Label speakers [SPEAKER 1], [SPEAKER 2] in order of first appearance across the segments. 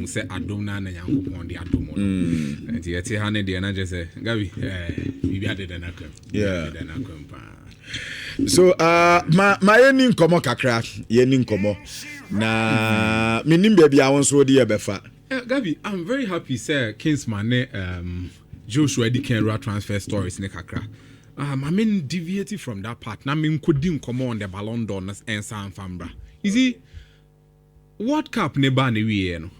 [SPEAKER 1] who say adom na na Yankopon de adom no. And yet hane de na just say Gabi we had it na come.
[SPEAKER 2] Yeah. So my yenin komo kakra yenin komo na minim baby I want so de befa.
[SPEAKER 1] Gabi, I'm very happy sir Kingsman Joshua Di Kenra transfer stories ne kakra. I mean deviated from that part. Na me couldn't come on the Ballon d'Or and San Fambra. You see, World Cup ne ba ne wie no.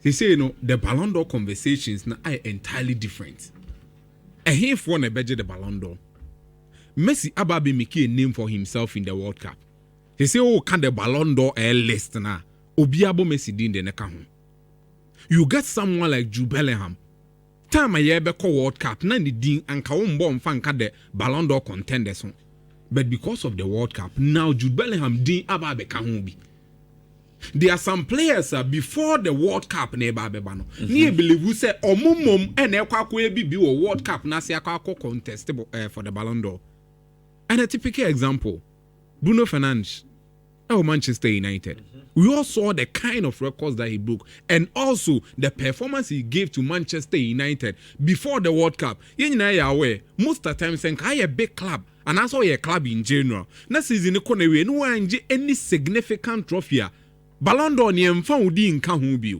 [SPEAKER 1] They say the Ballon d'Or conversations na are entirely different. And here for na beje the Ballon d'Or. Messi ababe make a name for himself in the World Cup. They say can the Ballon d'Or list na obiabo Messi din de neka ho. You get someone like Jude Bellingham. Time a year beko World Cup na the din anka wombo mfanka the Ballon d'Or contenders ho. But because of the World Cup, now Jude Bellingham din ababe ka ho bi. There are some players before the World Cup na eba beba no. Ni believe who say omomom ene kwakwa ebi wo World Cup na se akwa contest for the Ballon d'Or. And a typical example, Bruno Fernandes, Manchester United. We all saw the kind of records that he broke and also the performance he gave to Manchester United before the World Cup. You know, aware, most of the time saying, I a big club and also a club in general. Next season, no one any significant trophy. Ballon d'Or yemfa udi nka ho bi.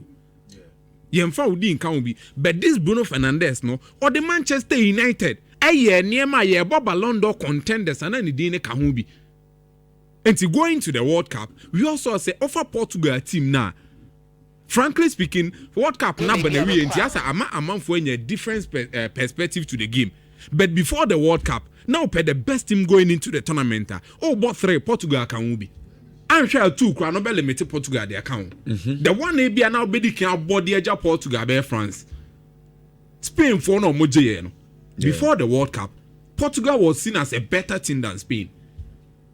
[SPEAKER 1] Yemfa udi nka ho bi. But this Bruno Fernandes no or the Manchester United aye niema ye Ballon d'Or contenders and any din ka ho bi. And to going to the World Cup, we also say offer Portugal team now. Frankly speaking, World Cup na benewi enti asa ama for a different perspective to the game. But before the World Cup, now pay the best team going into the tournament. But 3 Portugal can be. And share 2 no be limit Portugal their account. The one e bia now be the can body eja Portugal be France. Spain for no moje no. Before the World Cup, Portugal was seen as a better team than Spain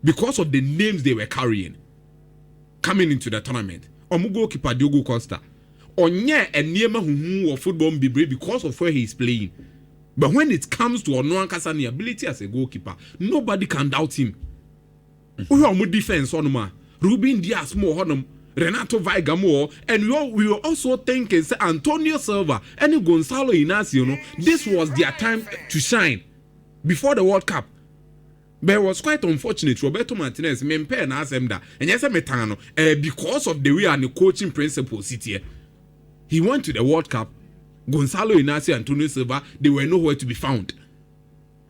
[SPEAKER 1] because of the names they were carrying coming into the tournament. Omugo keeper Diogo Costa. Onye eniema huhu of football mbibre because of where he is playing. But when it comes to Onuan Kasani ability as a goalkeeper, nobody can doubt him. We are more defense on ma. Ruben Diaz more honum, Renato Veiga more, and we were also thinking say Antonio Silva and Gonzalo Inacio. This was their time to shine before the World Cup. But it was quite unfortunate. Roberto Martinez mempe na asemda. And yes, metano because of the way and the coaching principles here. He went to the World Cup. Gonzalo Inacio, Antonio Silva, they were nowhere to be found.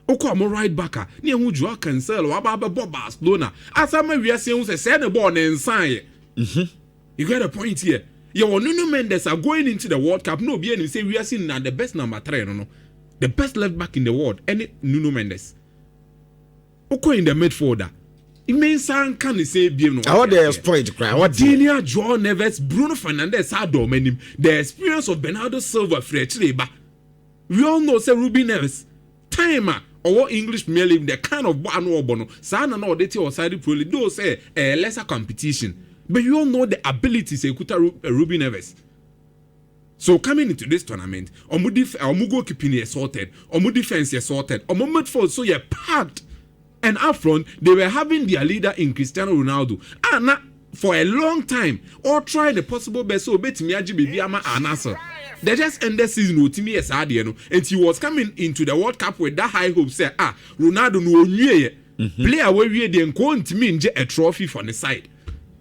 [SPEAKER 1] Oko mo right backer. Ni hu Joao Cancelo aba Barcelona. Asama we are saying say the ball inside. You get a point here. Your Nuno Mendes are going into the World Cup. No, be any say we are seeing the best number 3, no. The best left back in the world. Any Nuno Mendes. Oko in the midfielder. It means some can say BM no.
[SPEAKER 2] What the exploit cry? What
[SPEAKER 1] Dinier, Joao Neves, Bruno Fernandes, Ado Menim. The experience of Bernardo Silva, Frechileba. We all know say Ruben Neves. Timer or English Premier League, the kind of one or bono. Sana no deti or side probably do say a lesser competition. But you all know the abilities of Ruben Neves. So coming into this tournament, Omugo keeping is sorted, Omu defense is sorted, Omu midfield so you're packed. And up front, they were having their leader in Cristiano Ronaldo. And for a long time, or try the possible best so bet me ama anasa. They just ended season with me as Adiano, and he was coming into the World Cup with that high hope. Say, Ronaldo no new player where we then going to mean a trophy for the side.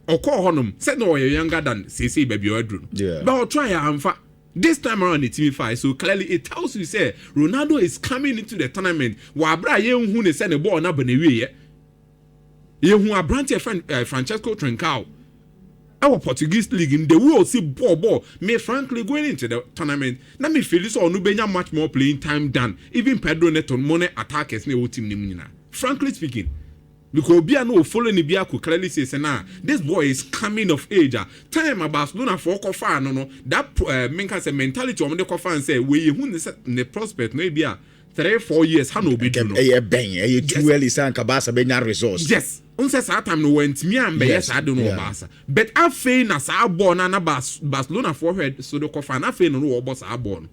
[SPEAKER 1] Or call honum, said no, you're younger than say baby Edrun.
[SPEAKER 2] Yeah.
[SPEAKER 1] But I'll try this time around it's TV5, so clearly it tells you say Ronaldo is coming into the tournament. Wabra ye who ne send the ball na benewe ye who abrante Francesco Trincao. Our Portuguese league in the world see ball. May frankly going into the tournament. Now me feel this or no benya much more playing time than even Pedro Neto money attackers ne team nimuna. Frankly speaking. Because Bia no following the Bia could clearly say, nah, this boy is coming of age. Time about Barcelona for Kofa, no, that menka mentality on the Kofa and say, we who the prospect maybe 3-4 years, Hano be done.
[SPEAKER 2] Too early, San Cabasa, Benya resource.
[SPEAKER 1] Yes, unse sa time no went me and yes, I don't know Barca. But I feel as I born and Barcelona forehead, so the Kofa, and I feel no boss are born.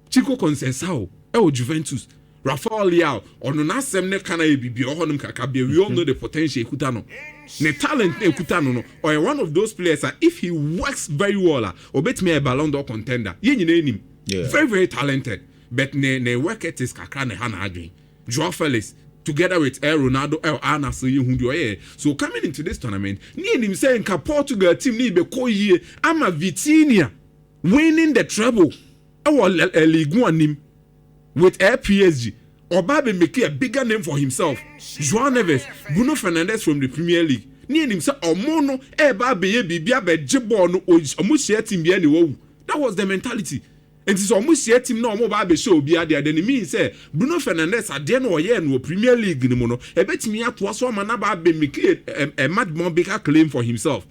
[SPEAKER 1] Chico Consensao, Juventus. Rafael Leao, or no nasem ne kana bibi honum kakabia. We all know the potential kutano. ne talent na ekuta no or one of those players if he works very well obetime a Ballon d'Or contender ye nyina enim very very talented but ne work it is kakra ne ha na adwen Joao Felix together with Ronaldo Ana so you so coming into this tournament ni enim say nka Portugal team ni be koyie ama Vitinha winning the treble Ligue 1 nim with PSG Obabe make a bigger name for himself. Joao Neves, Bruno Fernandes from the Premier League. Ni enim say omono ba be ye bibia be jebo no omo share team bia ne wo. That was the mentality. And so omo share team na omo ba be show bia there then mean say Bruno Fernandes ade na oye no Premier League ni mo no e betimi ato so ma na ba be make a mad more bigger claim for himself.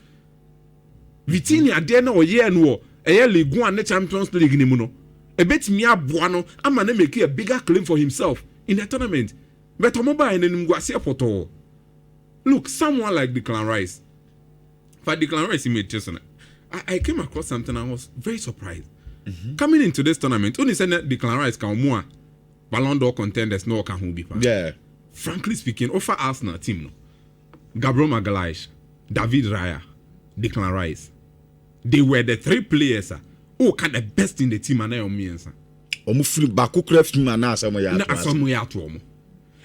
[SPEAKER 1] Vitinha ade na oye no Ligue 1 ne Champions League ni mo no e betimi aboa no ama na make a bigger claim for himself in the tournament. But Omoba and Ngwasi Poto. Look, someone like Declan Rice. For Declan Rice, he made just I came across something I was very surprised. Coming into this tournament, only said that Declan Rice can more Ballon d'Or contenders no can who be.
[SPEAKER 2] Yeah.
[SPEAKER 1] Frankly speaking, offer Arsenal team no. Gabriel Magalhaes, David Raya, Declan Rice. They were the three players who can the best in the team and I am me answer.
[SPEAKER 2] Omu flip back who craft him and ask someone ya.
[SPEAKER 1] Na someone ya to omo.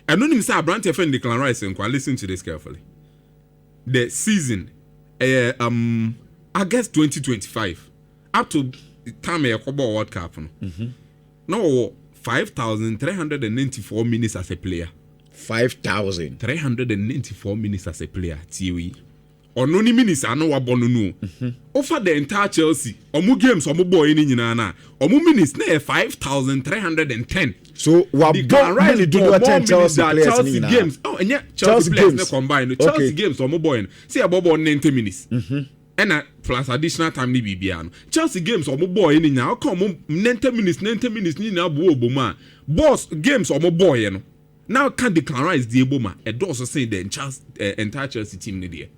[SPEAKER 1] And no him say Abrante friend Declan Rice and listen to this carefully. The season August 2025 up to the time a World Cup no. No 5,394 minutes as a player.
[SPEAKER 2] 5,394
[SPEAKER 1] minutes as a player. TOE. Or no minutes I know what no. Over the entire Chelsea, omu games omu boy ni nyina na. Omu minutes na 5,310.
[SPEAKER 2] So what really do not attend Chelsea
[SPEAKER 1] games. Oh, and yeah, Chelsea players na combine. Chelsea games omu boy. See about 90 minutes. And plus additional time ni bibia no. Chelsea games omu boy ni nya. Come 90 minutes ni na bo oboma. Boss games omu boy no. Now can Declan Rice the oboma. E do also say the entire Chelsea team ni there.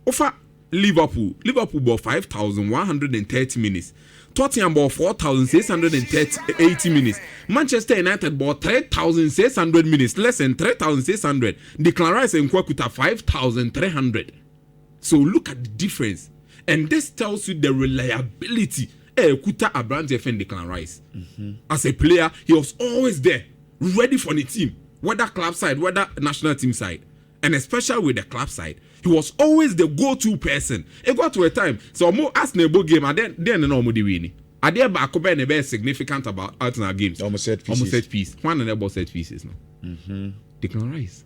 [SPEAKER 1] Over Liverpool bought 5,130 minutes. Tottenham bought 4,680 minutes. Manchester United bought 3,600 minutes, less than 3,600. Declan Rice and Kwakuta 5,300. So look at the difference. And this tells you the reliability. Kuta Abrante and Declan Rice. As a player, he was always there, ready for the team, whether club side, whether national team side. And especially with the club side, he was always the go-to person. It got to a time, so more Arsenal game, and then no more winning. Are there back be significant about Arsenal games?
[SPEAKER 2] Almost set piece.
[SPEAKER 1] One and about set pieces now. Declan Rice.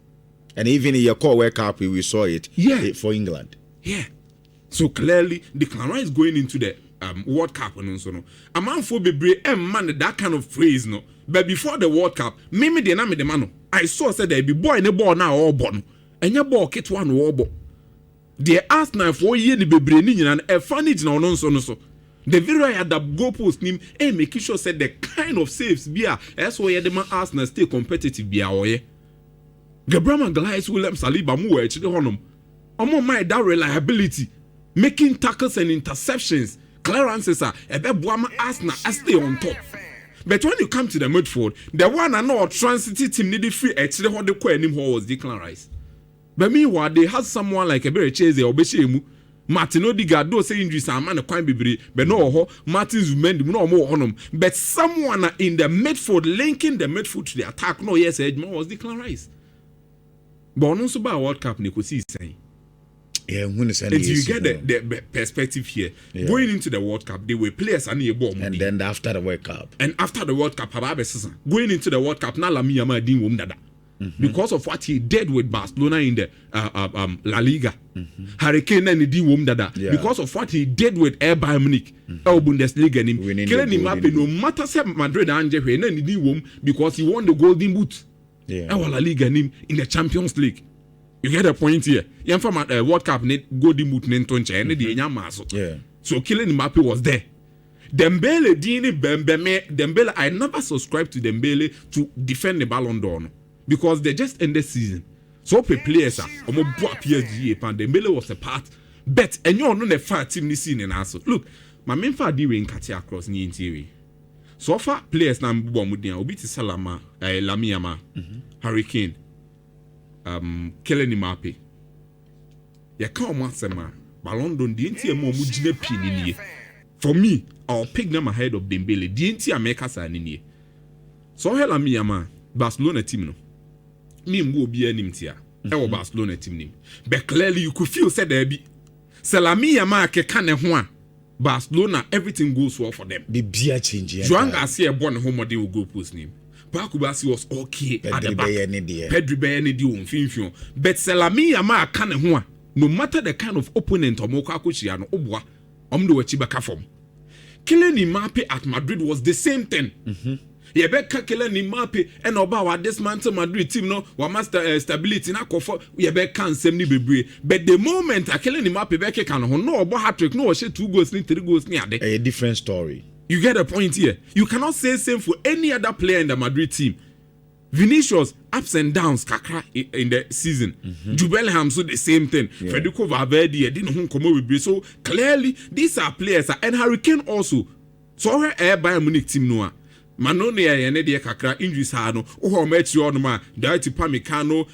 [SPEAKER 2] And even in your core World Cup, we saw it.
[SPEAKER 1] Yeah.
[SPEAKER 2] For England.
[SPEAKER 1] Yeah. So clearly, Declan Rice going into the World Cup and so no. A man for be man that kind of phrase no. But before the World Cup, me the name the man. I saw said there be boy in the ball now all born. And your ball kit one wobble. They asked now for ye ni bebre ni and a funny no so. The very had the goalpost name making sure said the kind of saves be as why the man Arsenal stay competitive be away. Gabriel Magalhaes William Saliba mu actually honum. Omo my that reliability, making tackles and interceptions, clearances a be boama Arsenal stay on top. But when you come to the midfield, the one and all transitive team needed free actually what the queen him was Declan Rice. But meanwhile, they had someone like a very chase or Beshemu, Martin Odegaard, do say injuries are man a quite bibri, but no, Martin Zumendi, no more on them. But someone in the midfield linking the midfield to the attack, no, yes, Edmond was Declan Rice. But also by World Cup, you could see saying.
[SPEAKER 2] Yeah, when it's
[SPEAKER 1] and you get the perspective here. Yeah. Going into the World Cup, they were players and a bomb.
[SPEAKER 2] And then after the World Cup.
[SPEAKER 1] And after the World Cup, going into the World Cup, now Lamiyama didn't win that. Because of what he did with Barcelona in the La Liga. Harry Kane and he didn't win that. Because of what he did with Bayern Munich, Bundesliga, killing Mbappe, no matter say Madrid and Jeff, and he didn't win because he won the Golden Boot. La Liga in the Champions League. You get the point here. You from World Cup Golden Boot so killing Mbappe was there. Dembele, I never subscribed to Dembele to defend the Ballon d'Or because they just ended season. So players PSG and Dembele was a part. But and you know the far team this season also. Look, my main far doing Katia across the interior. So far players now Obiti Salama, Lamiyama, Harry Kane. Kylian Mbappe. You can't masema. Ballon d'Or, the NT mo mujine pin. For me, I'll pick them ahead of Dembele. The NT America signing. So hell me ama Barcelona team no. Me mbo bi anim tia. E Barcelona team nim. But clearly you could feel said there be. Salami ama keka ne ho a Barcelona everything goes well for them.
[SPEAKER 2] The beer change.
[SPEAKER 1] Joan Garcia born home model will go post name. Pakubasi was okay at the back. Pedri Bayani on Finfion. But Salami ama ka ne ho a no matter the kind of opponent Omoko Akochia no obwa omdo wachibaka form. Kylian Mbappe at Madrid was the same thing. Yebeka Kylian Mbappe and oba this mantle Madrid team no wa master stability na kofo yebeka nsem ni bebre. But the moment Kylian Mbappe beke kan ho no oba hat-trick no she 2 goals ni 3 goals ni ade.
[SPEAKER 2] A different story.
[SPEAKER 1] You get a point here. You cannot say same for any other player in the Madrid team. Vinicius ups and downs kakra in the season. Jude Bellingham so the same thing. Federico Valverde didn't home come with. So clearly these are players and Harry Kane also. So her Bayern Munich team no. Manone yene de kakra injuries ha no. O match you on ma Daiti Pamecano,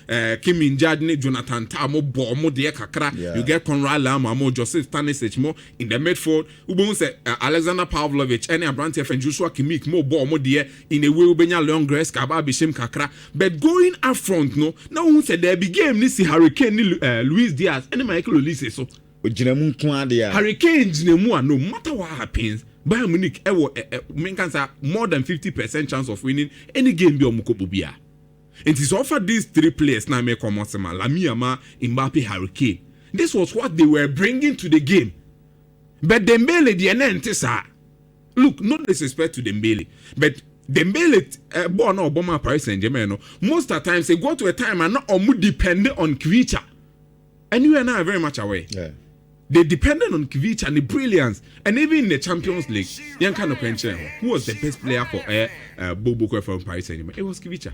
[SPEAKER 1] Kim Min-jae, Jonathan Tah mo bo mo de kakra. You get Conrad Lama mo Joseph Stanisic mo in the midfield. Ubon say Alexander Pavlovich and Abrante and Joshua Kimmich mo bo mo de in a way ubenya long grass kaba bishim kakra. But going up front no. Now who said there be game ni si Harry Kane ni Luis Diaz and Michael Olise so.
[SPEAKER 2] Ojinemu nko ade ya.
[SPEAKER 1] Harry Kane jinemu no matter what happens. Bayern Munich more than 50% chance of winning any game be omukobo bia. And it's offered these 3 players now make Omosema, Lamine, Mbappe, Harry Kane. This was what they were bringing to the game. But Dembele the enentisa. Look, no disrespect to Dembele, but Dembele born or bomber Paris Saint-Germain. Most of the times they go to a time and not dependent on Kvicha. And you and I are very much aware.
[SPEAKER 2] Yeah.
[SPEAKER 1] They depended on Kvicha and the brilliance, and even in the Champions League, young kind of pension. Who was the best player for Bobo from Paris Saint-Germain? It was Kvicha.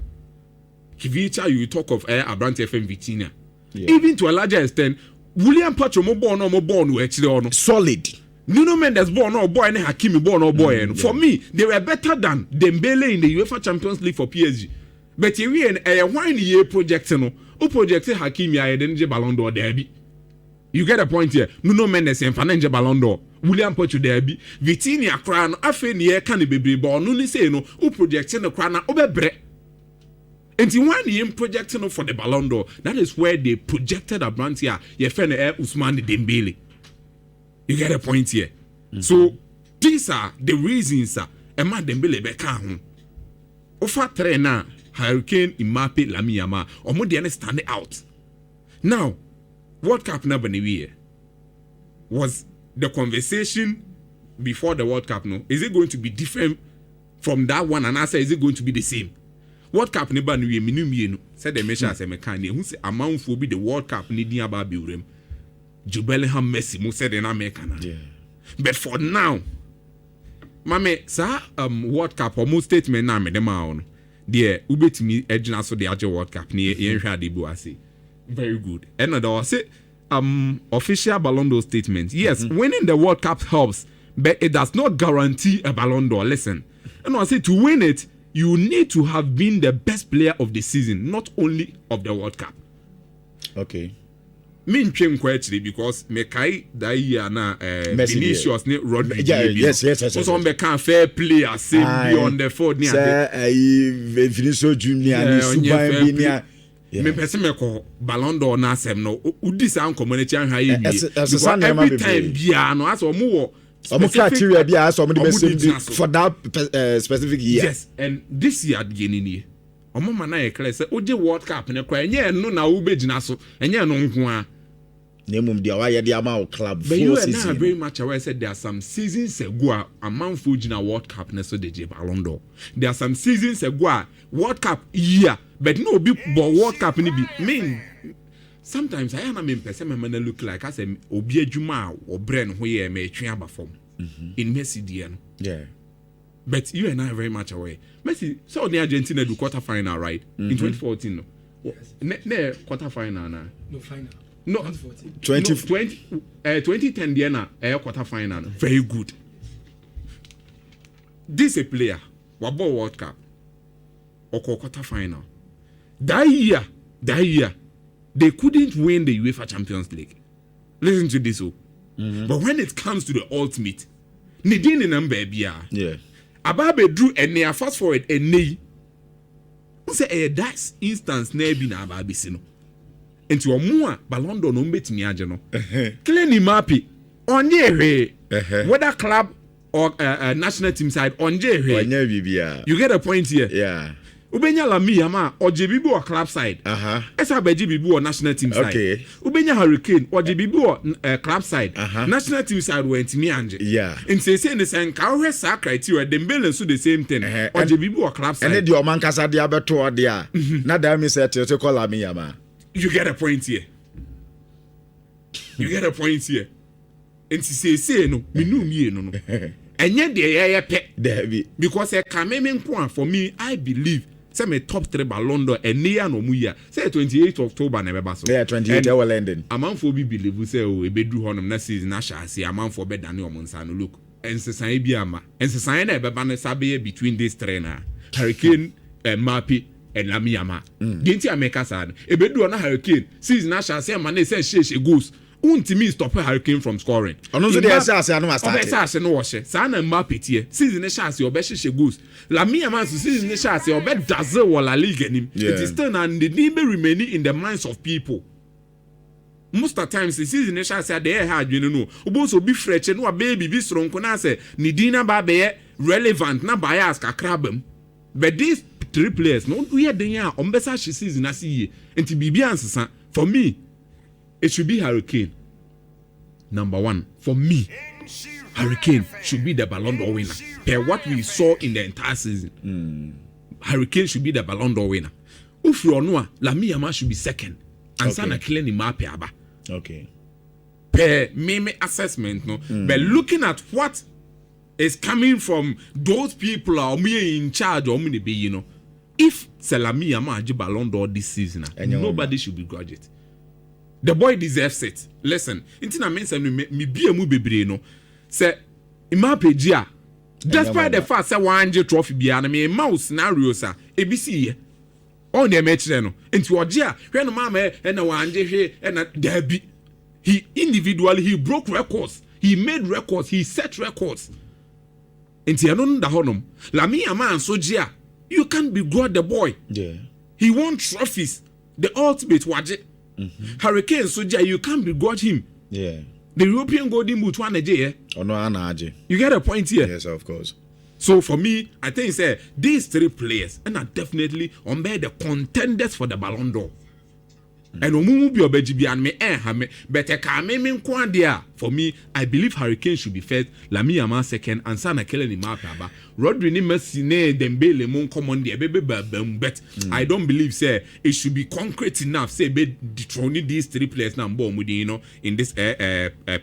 [SPEAKER 1] Kvicha, you talk of Abrante FM Vitinha. Even to a larger extent, William Pacho mo born actually on
[SPEAKER 2] solid.
[SPEAKER 1] Nuno Mendes born or boy and Hakimi born or boy. For me, they were better than Dembele in the UEFA Champions League for PSG. But here a 1 year project no, who projected Hakimi I didn't Ballon d'Or derby. You get a point here. Nuno Mendes and Fernando Ballon d'Or. William Pocho derby. Vitinha crown. Afe ni can be born. Nuni say no. Who projecting the crown obebre. And in 1 year projecting for the Ballon d'Or. That is where they projected a brand here. Ye fene Ousmane Dembele. You get a point here. So these are the reasons. Emma Dembele beka home. Ofa trainer Harry Kane, Mbappe, Lamine Yamal. Omo dey stand out. Now. World Cup number was the conversation before the World Cup no? Is it going to be different from that one? And I say, is it going to be the same? World Cup number no said the measure as a mechanic who say amount for be the World Cup needing about building. Jude Bellingham Messi mo said in America. Yeah. But for now, mame sir World Cup almost statement na me dem on. The ubetimi ejina so the World Cup ni yenhwa de bu ase. Very good. And there was official Ballon d'Or statement. Yes, winning the World Cup helps, but it does not guarantee a Ballon d'Or. Listen, and I say to win it, you need to have been the best player of the season, not only of the World Cup.
[SPEAKER 2] Okay.
[SPEAKER 1] Me ntwem actually because me kai that year na Vinicius ne Rodri.
[SPEAKER 2] Yes.
[SPEAKER 1] So on be can fair player same be on the field ni
[SPEAKER 2] ade. Vinicius Junior ni Suban bi ni.
[SPEAKER 1] Me pese me ko Ballon d'Or na asem no udi san community an haye bi every time bia no aso mo wo
[SPEAKER 2] criteria bia aso mo de for that specific year.
[SPEAKER 1] Yes, and this year the ni omo ma na ye clear say oje World Cup ne kwa enye no na wo begina so enye no nko a
[SPEAKER 2] na mum dia wa ye de ama club
[SPEAKER 1] but you and I very much aware said there are some seasons ago a man for gina World Cup ne so de Ballon d'Or. There are some seasons ago World Cup year but no be World Cup ni be mean sometimes I am a person me look like I say obi adwuma or brain ho ye me twen aba form in Messi dia no.
[SPEAKER 2] Yeah.
[SPEAKER 1] But you and I are very much aware. Messi so the Argentina do quarter final right in 2014 no. Yes. Ne quarter final na.
[SPEAKER 3] No final.
[SPEAKER 1] No 2010 dia na quarter final. Very good. This a player wabo World Cup or quarter final. That year, they couldn't win the UEFA Champions League. Listen to this. But when it comes to the ultimate, Nidin number
[SPEAKER 2] yeah.
[SPEAKER 1] Ababe drew and they are fast forward and nay. Say that instance na bi na Ababe sino. Enti omo a Ballon d'Or no betimi age no. Clearly Mbappe onye hwe. Whether club or national team side onye hwe.
[SPEAKER 2] Onye bibia.
[SPEAKER 1] You get a point here.
[SPEAKER 2] Yeah.
[SPEAKER 1] Ubenya Lami Yama oje bibi or club side. Esa beji bibi or national team side.
[SPEAKER 2] Okay.
[SPEAKER 1] Ubenya Hurricane oje bibi or club side. National team side went me anje.
[SPEAKER 2] Yeah.
[SPEAKER 1] In say in the same car sa criteria Dembele so the same thing. Oje bibi or club side.
[SPEAKER 2] And the oman kasa dia beto dia. Na da me say to call Lami Yama.
[SPEAKER 1] You get a point here. You get a point here. And say no, me no. And yet the pe because a coming point for me, I believe. Say me top 3 Ballon d'Or and near no muya. Say 28th October never so.
[SPEAKER 2] Yeah, 28 hour ending.
[SPEAKER 1] A man for be believe we say we be do honum next season na sha say a man for better than your Monsano look. And say bi ama. And say na be ban sabe between these three na. Hurricane, Mbappe and Lami Yama. Didn't you make us sad? E be do na Hurricane. Season na sha say man say she goes. Untimi stop Hurricane from scoring.
[SPEAKER 2] Ono so dey say no start.
[SPEAKER 1] Obesa say no washe. Sa na Mbappe tie. Season na chance obe she goes. Lami Yama season na chance obe dazzle wala league nim. It is still and the need be remaining in the minds of people. Most of the times the season na chance dey hard you know. Obo so be fresh no baby be strong na say Nidina ba be relevant na bias kakra bam. But these 3 players no we den ya ombesa she season na see enti bibia ansesa for me. It should be Hurricane. Number 1. For me, Hurricane should be the Ballon d'Or winner. Per what we saw in the entire season. Hurricane should be the Ballon d'Or winner. If you know, Lami Yama should be second. And Sana Kylian Mbappe aba.
[SPEAKER 2] Okay.
[SPEAKER 1] Per me assessment, no. But looking at what is coming from those people are in charge or me be, you know. If Lami Yama had Ballon d'Or this season, nobody should begrudge it. The boy deserves it. Listen, intina mensa me bia mu bebre no. Say Mbappe gia. Despite the fact say wanje trophy bia na me mouse scenarios a ebisi ye. On the match no. Enti ogia, hwe no mama e na wanje hwe e na dabi. He individually he broke records. He made records, he set records. Enti eno nda honom. Lami Yama so gia. You can't begrudge the boy.
[SPEAKER 2] Yeah.
[SPEAKER 1] He won trophies. The ultimate waje. Hurricane Soja, you can't begrudge him.
[SPEAKER 2] Yeah.
[SPEAKER 1] The European Golden Boot one a day.
[SPEAKER 2] Oh no, Anaje.
[SPEAKER 1] You get a point here.
[SPEAKER 2] Yes, of course.
[SPEAKER 1] So for me, I think say these 3 players and are definitely on the contenders for the Ballon d'Or. And omumu bi obeji bi an me hame but e ka me nko ade for me I believe Hurricane should be first, Lami Yama second and Sana Kylian Mbappe aba. Rodri ni Messi ne Dembele mon common dey be but I don't believe say it should be concrete enough say be dethroning these 3 players na mbo mu you know in this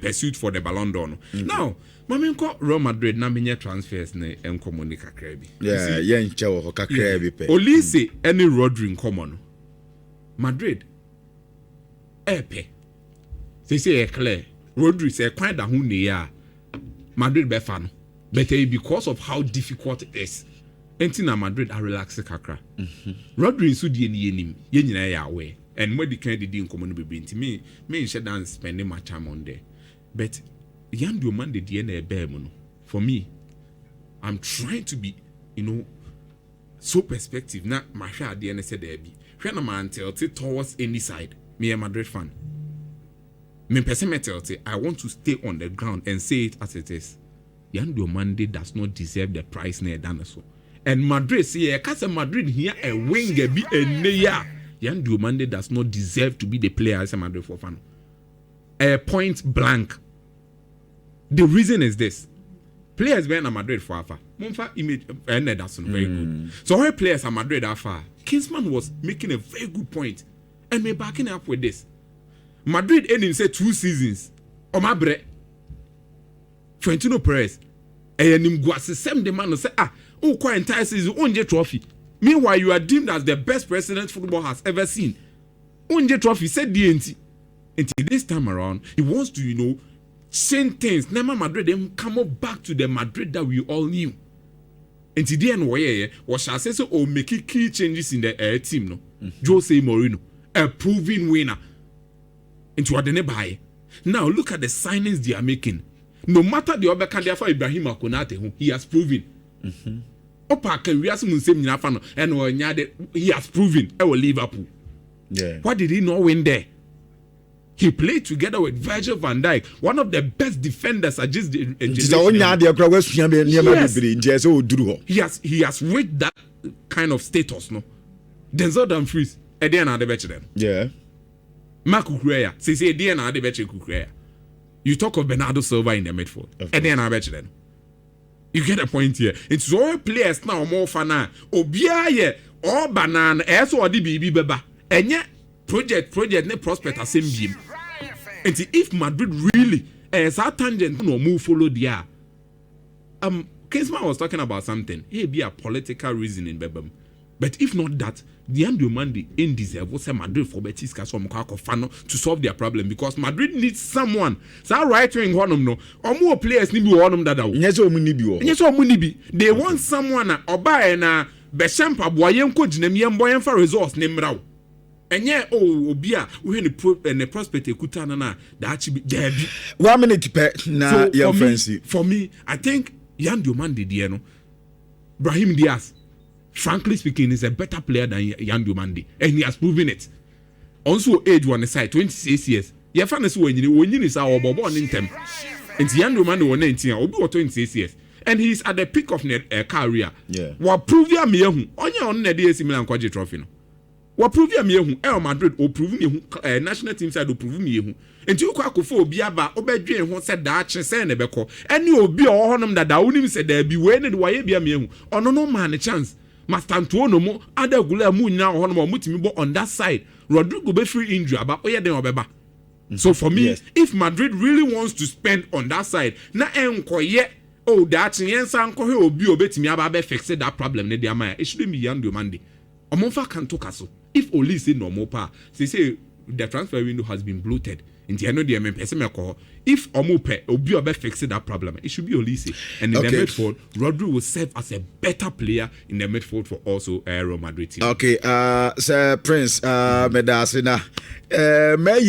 [SPEAKER 1] pursuit for the Ballon d'Or. Now Mamenko Real Madrid na menye transfers ne enkomo ni kakra bi.
[SPEAKER 2] Yeah, ye nche wo kakra bi pe.
[SPEAKER 1] Olise any Rodri nkomo no. Madrid Epe. Say clear. Rodri say quite da hu ne ya. Madrid be fan. But because of how difficult it is. Enti na Madrid are relax kakra. Rodri so die ni yenim. Ye nyina ya aware. And when the kind di nkomo no be enti me nche dan spending my time on there. But Yandu man de die na ebe mu no. For me, I'm trying to be, you know, so perspective na mahwa ade na say there be. Hwe na man tell towards any side. Me a Madrid fan. Me personally, I want to stay on the ground and say it as it is. Yandu Mande does not deserve the price near dinosaur. And Madrid say, because Madrid here a winger be a neya. Yandu Mande does not deserve to be the player as a Madrid for fan. Point blank. The reason is this. Players were in Madrid for Alpha. Monfa image and that's very good. So why players are Madrid Alpha? Kingsman was making a very good point. And me backing up with this. Madrid ending say 2 seasons. O my bre. Florentino Perez. And him go as the same demand say quite entire season onje trophy. Meanwhile you are deemed as the best president football has ever seen. Onje trophy said DNT. Until this time around, he wants to, you know, change things. Neymar Madrid them come up back to the Madrid that we all knew. Until the end where was shall say so or make key changes in the team no. Jose Mourinho. A proven winner into what they buy. Now look at the signings they are making. No matter the other candidate for Ibrahim Konate, he has proven. Opa can we ask him same Nafano and he has proven I will Liverpool.
[SPEAKER 2] Yeah.
[SPEAKER 1] Why did he not win there? He played together with Virgil van Dijk, one of the best defenders at just the he has reached that kind of status, no? Denzel Dumfries, Ediana de Bechdem.
[SPEAKER 2] Yeah.
[SPEAKER 1] Mark Kukureya, say Ediana de Kukureya. You talk of Bernardo Silva in the midfield. Ediana Bechdem. You get a point here. It's all players now more fana. Obia all banana as or the BB beba. And yet project ne prospect as same beam. And if Madrid really as a tangent no move follow the Kingsman was talking about something. He be a political reason in Bebem. But if not that, the end of Monday in deserve was Madrid for Betis to solve their problem because Madrid needs someone. So right wing one no or more players need one of that. They want someone or buy na Beshampa boyen coach name boyen for resource name raw. And yeah, Obia, we the prospect kutana na that actually there be
[SPEAKER 2] 1 minute per na your friends.
[SPEAKER 1] For me, I think Yan Diomande Diano, Brahim Diaz, frankly speaking, is a better player than Yan Diomande, and he has proven it. Also, age one side, 26 years. Your fan is when you is our bobo in them. And Yan Diomande was 19, or 26 years. And he's at the peak of career.
[SPEAKER 2] Yeah.
[SPEAKER 1] What prove ya me on the DS Milan Quadri Trophy. What prove ya me El Madrid or prove me national team side or prove me. And you quack for Biaba, Obedrin who said that she said Nebeko. And you be all honum that I wouldn't say there be when and why be a me. Or no man a chance. Master Antonio mo other Gula Moon now on Mutimibo on that side. Rodrigo be free injury about Oya de Obeba. So for me, if Madrid really wants to spend on that side, na enko yet. Oh, that's Yensa Uncle will be obeyed me about fixing that problem. It shouldn't be young Monday. Omonfa can talk us. If only say no more power, they say the transfer window has been bloated. In the end of the MPS, if Omope will be about fixing that problem, it should be Olise. And in the midfield, Rodri will serve as a better player in the midfield for also Real Madrid team.
[SPEAKER 2] Okay, Sir Prince, Medasina, may